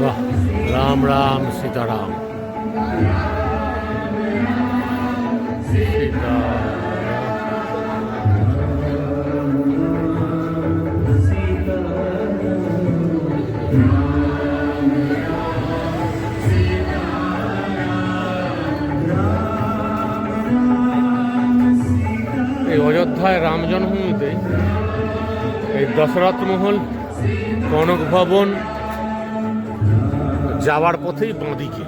वाह, राम राम सीताराम। এই অযোধ্যায় রাম জন্মভূমিতে এই দশরথ মহল, কনক ভবন যাওয়ার পথেই বাঁদিকে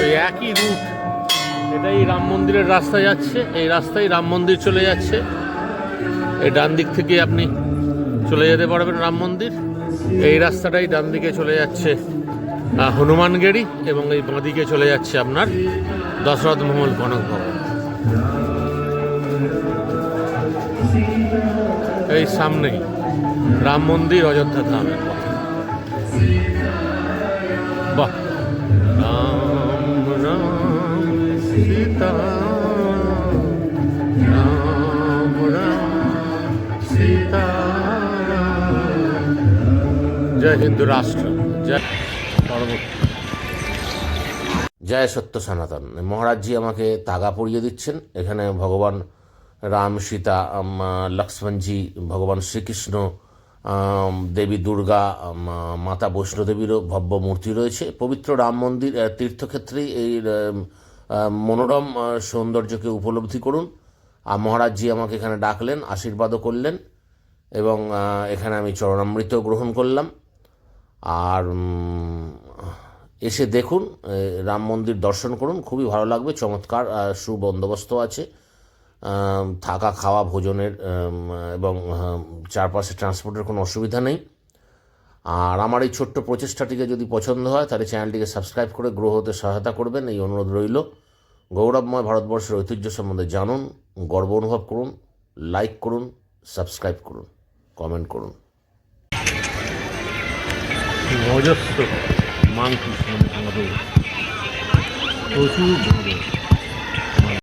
ওই একই রুট, এটাই রাম মন্দিরের রাস্তা যাচ্ছে। এই রাস্তায় রাম মন্দির চলে যাচ্ছে। এই ডান দিক থেকে আপনি চলে যেতে পারবেন রাম মন্দির। এই রাস্তাটাই ডান দিকে চলে যাচ্ছে হনুমানগেড়ি, এবং এই বাঁদিকে চলে যাচ্ছে আপনার দশরথ মহল, কনক ভবন। এই সামনেই রাম মন্দির অযোধ্যা ধামের পথে। বাহ, রাম রাম সীতা রাম রাম সীতা। জয় হিন্দু রাষ্ট্র, জয় জয় সত্য সনাতন। মহারাজজি আমাকে তাগা পরিয়ে দিচ্ছেন। এখানে ভগবান রাম, সীতা, লক্ষ্মণজি, ভগবান শ্রীকৃষ্ণ, দেবী দুর্গা, মাতা বৈষ্ণোদেবীরও ভব্য মূর্তি রয়েছে। পবিত্র রাম মন্দির তীর্থক্ষেত্রেই এই মনোরম সৌন্দর্যকে উপলব্ধি করুন। আর মহারাজজি আমাকে এখানে ডাকলেন, আশীর্বাদও করলেন, এবং এখানে আমি চরণামৃত গ্রহণ করলাম। আর এসে দেখুন, রাম মন্দির দর্শন করুন, খুবই ভালো লাগবে। চমৎকার সুবন্দোবস্ত আছে, থাকা, খাওয়া, ভোজনের, এবং চারপাশে ট্রান্সপোর্টের কোনো অসুবিধা নেই। আর আমার এই ছোট্ট প্রচেষ্টাটিকে যদি পছন্দ হয় তাহলে চ্যানেলটিকে সাবস্ক্রাইব করে গ্রো হতে সহায়তা করবেন, এই অনুরোধ রইল। গৌরবময় ভারতবর্ষের ঐতিহ্য সম্বন্ধে জানুন, গর্ব অনুভব করুন, লাইক করুন, সাবস্ক্রাইব করুন, কমেন্ট করুন। অজস্র মাংস, প্রচুর